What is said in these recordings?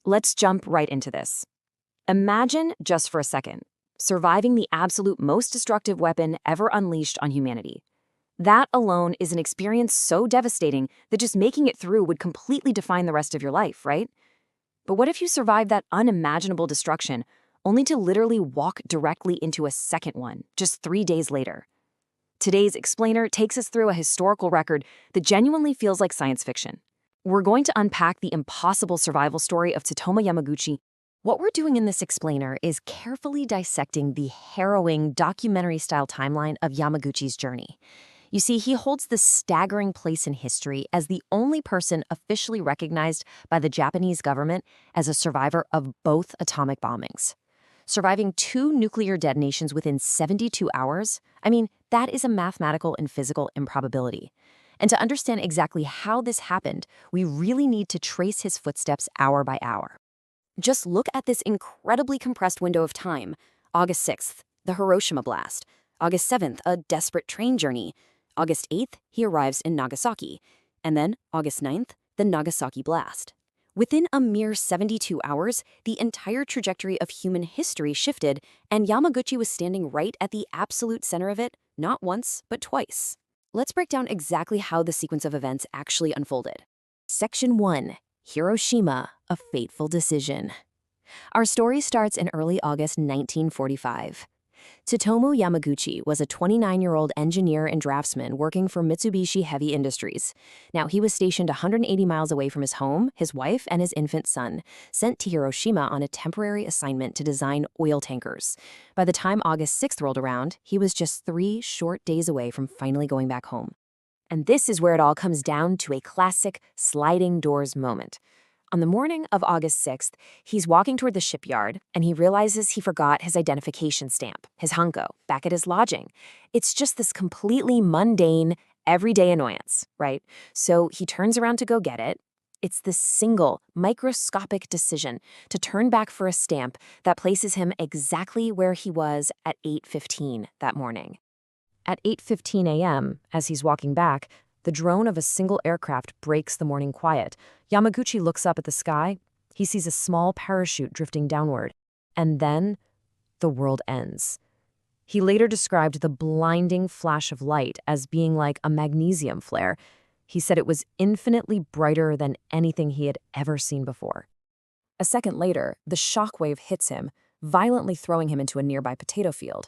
Let's jump right into this. Imagine, just for a second, surviving the absolute most destructive weapon ever unleashed on humanity. That alone is an experience so devastating that just making it through would completely define the rest of your life, right? But what if you survived that unimaginable destruction, only to literally walk directly into a second one, just 3 days later? Today's explainer takes us through a historical record that genuinely feels like science fiction. We're going to unpack the impossible survival story of Tsutomu Yamaguchi. What we're doing in this explainer is carefully dissecting the harrowing documentary-style timeline of Yamaguchi's journey. You see, he holds this staggering place in history as the only person officially recognized by the Japanese government as a survivor of both atomic bombings. Surviving 2 nuclear detonations within 72 hours, that is a mathematical and physical improbability. And to understand exactly how this happened, we really need to trace his footsteps hour by hour. Just look at this incredibly compressed window of time. August 6th, the Hiroshima blast. August 7th, a desperate train journey. August 8th, he arrives in Nagasaki. And then, August 9th, the Nagasaki blast. Within a mere 72 hours, the entire trajectory of human history shifted, and Yamaguchi was standing right at the absolute center of it, not once, but twice. Let's break down exactly how the sequence of events actually unfolded. Section 1. Hiroshima, a fateful decision. Our story starts in early August 1945. Tsutomu Yamaguchi was a 29-year-old engineer and draftsman working for Mitsubishi Heavy Industries. Now, he was stationed 180 miles away from his home, his wife, and his infant son, sent to Hiroshima on a temporary assignment to design oil tankers. By the time August 6th rolled around, he was just 3 short days away from finally going back home. And this is where it all comes down to a classic sliding doors moment. On the morning of August 6th, he's walking toward the shipyard, and he realizes he forgot his identification stamp, his hunko, back at his lodging. It's just this completely mundane, everyday annoyance, right? So he turns around to go get it. It's this single, microscopic decision to turn back for a stamp that places him exactly where he was at 8:15 that morning. At 8:15 a.m., as he's walking back, the drone of a single aircraft breaks the morning quiet. Yamaguchi looks up at the sky. He sees a small parachute drifting downward. And then, the world ends. He later described the blinding flash of light as being like a magnesium flare. He said it was infinitely brighter than anything he had ever seen before. A second later, the shockwave hits him, violently throwing him into a nearby potato field.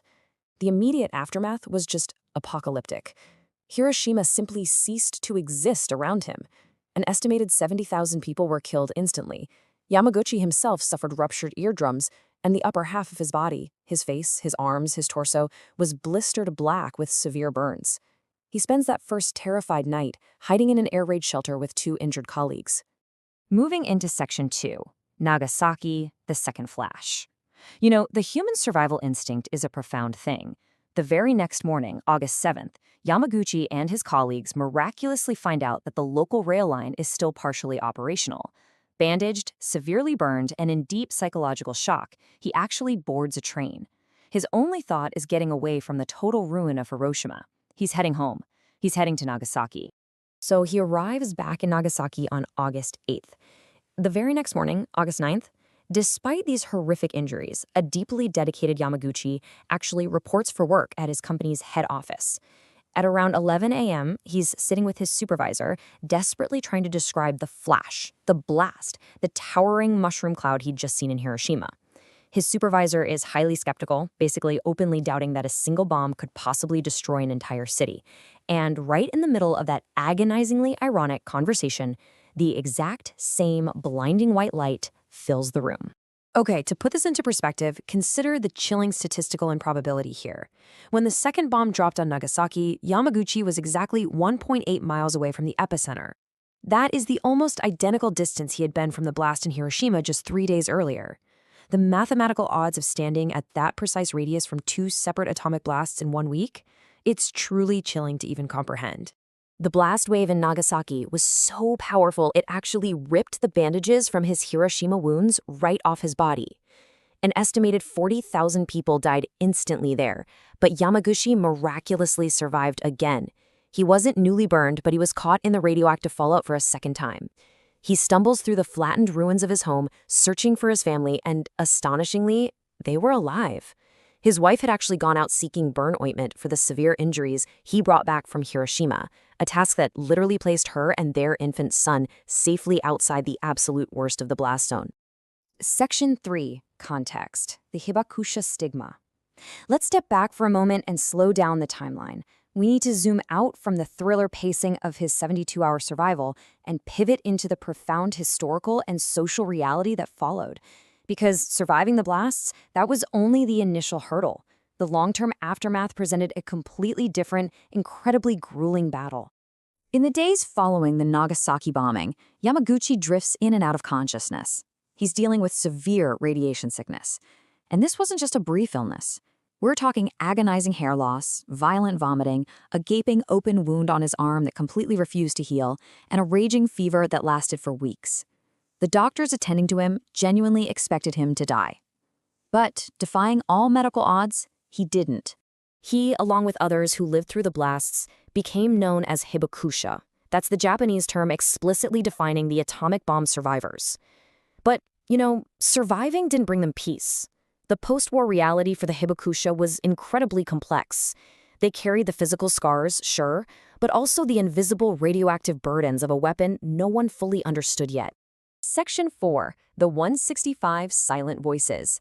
The immediate aftermath was just apocalyptic. Hiroshima simply ceased to exist around him. An estimated 70,000 people were killed instantly. Yamaguchi himself suffered ruptured eardrums, and the upper half of his body, his face, his arms, his torso, was blistered black with severe burns. He spends that first terrified night hiding in an air raid shelter with 2 injured colleagues. Moving into Section 2, Nagasaki, the second flash. The human survival instinct is a profound thing. The very next morning, August 7th, Yamaguchi and his colleagues miraculously find out that the local rail line is still partially operational. Bandaged, severely burned, and in deep psychological shock, he actually boards a train. His only thought is getting away from the total ruin of Hiroshima. He's heading home. He's heading to Nagasaki. So he arrives back in Nagasaki on August 8th. The very next morning, August 9th, despite these horrific injuries, a deeply dedicated Yamaguchi actually reports for work at his company's head office. At around 11 a.m., he's sitting with his supervisor, desperately trying to describe the flash, the blast, the towering mushroom cloud he'd just seen in Hiroshima. His supervisor is highly skeptical, basically openly doubting that a single bomb could possibly destroy an entire city. And right in the middle of that agonizingly ironic conversation, the exact same blinding white light fills the room. Okay, to put this into perspective, consider the chilling statistical improbability here. When the second bomb dropped on Nagasaki, Yamaguchi was exactly 1.8 miles away from the epicenter. That is the almost identical distance he had been from the blast in Hiroshima just 3 days earlier. The mathematical odds of standing at that precise radius from 2 separate atomic blasts in 1 week, it's truly chilling to even comprehend. The blast wave in Nagasaki was so powerful it actually ripped the bandages from his Hiroshima wounds right off his body. An estimated 40,000 people died instantly there, but Yamaguchi miraculously survived again. He wasn't newly burned, but he was caught in the radioactive fallout for a second time. He stumbles through the flattened ruins of his home, searching for his family, and astonishingly, they were alive. His wife had actually gone out seeking burn ointment for the severe injuries he brought back from Hiroshima, a task that literally placed her and their infant son safely outside the absolute worst of the blast zone. Section 3. Context. The hibakusha stigma. Let's step back for a moment and slow down the timeline. We need to zoom out from the thriller pacing of his 72-hour survival and pivot into the profound historical and social reality that followed. Because surviving the blasts, that was only the initial hurdle. The long-term aftermath presented a completely different, incredibly grueling battle. In the days following the Nagasaki bombing, Yamaguchi drifts in and out of consciousness. He's dealing with severe radiation sickness. And this wasn't just a brief illness. We're talking agonizing hair loss, violent vomiting, a gaping open wound on his arm that completely refused to heal, and a raging fever that lasted for weeks. The doctors attending to him genuinely expected him to die. But, defying all medical odds, he didn't. He, along with others who lived through the blasts, became known as hibakusha. That's the Japanese term explicitly defining the atomic bomb survivors. But, surviving didn't bring them peace. The post-war reality for the hibakusha was incredibly complex. They carried the physical scars, sure, but also the invisible radioactive burdens of a weapon no one fully understood yet. Section 4. The 165 Silent Voices.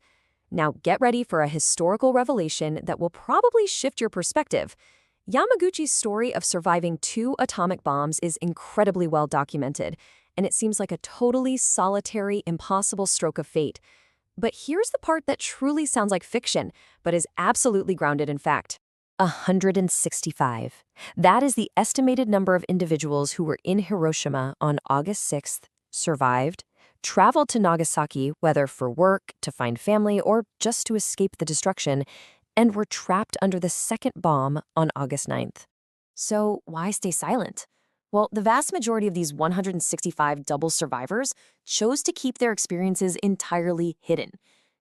Now get ready for a historical revelation that will probably shift your perspective. Yamaguchi's story of surviving 2 atomic bombs is incredibly well documented, and it seems like a totally solitary, impossible stroke of fate. But here's the part that truly sounds like fiction, but is absolutely grounded in fact. 165. That is the estimated number of individuals who were in Hiroshima on August 6th, survived, traveled to Nagasaki, whether for work, to find family, or just to escape the destruction, and were trapped under the second bomb on August 9th. So why stay silent? Well, the vast majority of these 165 double survivors chose to keep their experiences entirely hidden.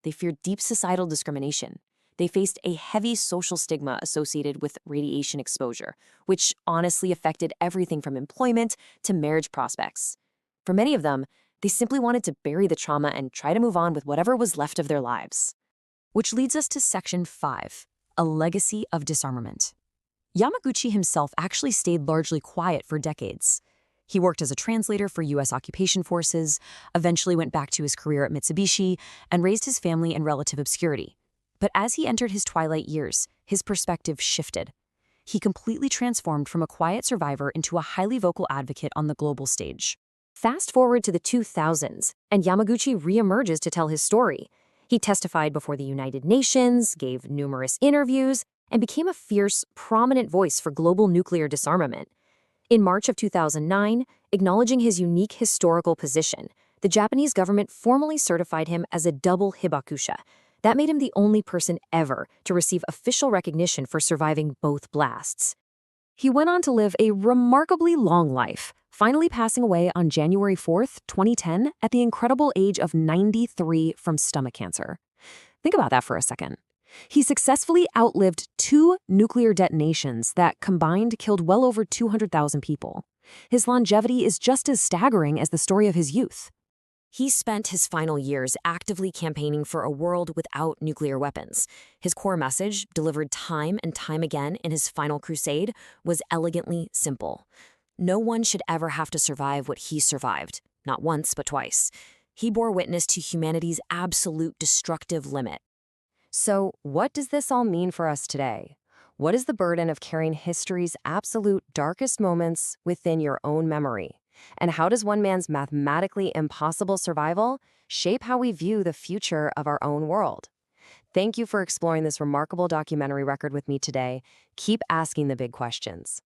They feared deep societal discrimination. They faced a heavy social stigma associated with radiation exposure, which honestly affected everything from employment to marriage prospects. For many of them, they simply wanted to bury the trauma and try to move on with whatever was left of their lives. Which leads us to Section 5, a legacy of disarmament. Yamaguchi himself actually stayed largely quiet for decades. He worked as a translator for U.S. occupation forces, eventually went back to his career at Mitsubishi, and raised his family in relative obscurity. But as he entered his twilight years, his perspective shifted. He completely transformed from a quiet survivor into a highly vocal advocate on the global stage. Fast forward to the 2000s, and Yamaguchi reemerges to tell his story. He testified before the United Nations, gave numerous interviews, and became a fierce, prominent voice for global nuclear disarmament. In March of 2009, acknowledging his unique historical position, the Japanese government formally certified him as a double hibakusha. That made him the only person ever to receive official recognition for surviving both blasts. He went on to live a remarkably long life, finally passing away on January 4th, 2010, at the incredible age of 93 from stomach cancer. Think about that for a second. He successfully outlived 2 nuclear detonations that combined killed well over 200,000 people. His longevity is just as staggering as the story of his youth. He spent his final years actively campaigning for a world without nuclear weapons. His core message, delivered time and time again in his final crusade, was elegantly simple. No one should ever have to survive what he survived, not once but twice. He bore witness to humanity's absolute destructive limit. So, what does this all mean for us today? What is the burden of carrying history's absolute darkest moments within your own memory? And how does one man's mathematically impossible survival shape how we view the future of our own world? Thank you for exploring this remarkable documentary record with me today. Keep asking the big questions.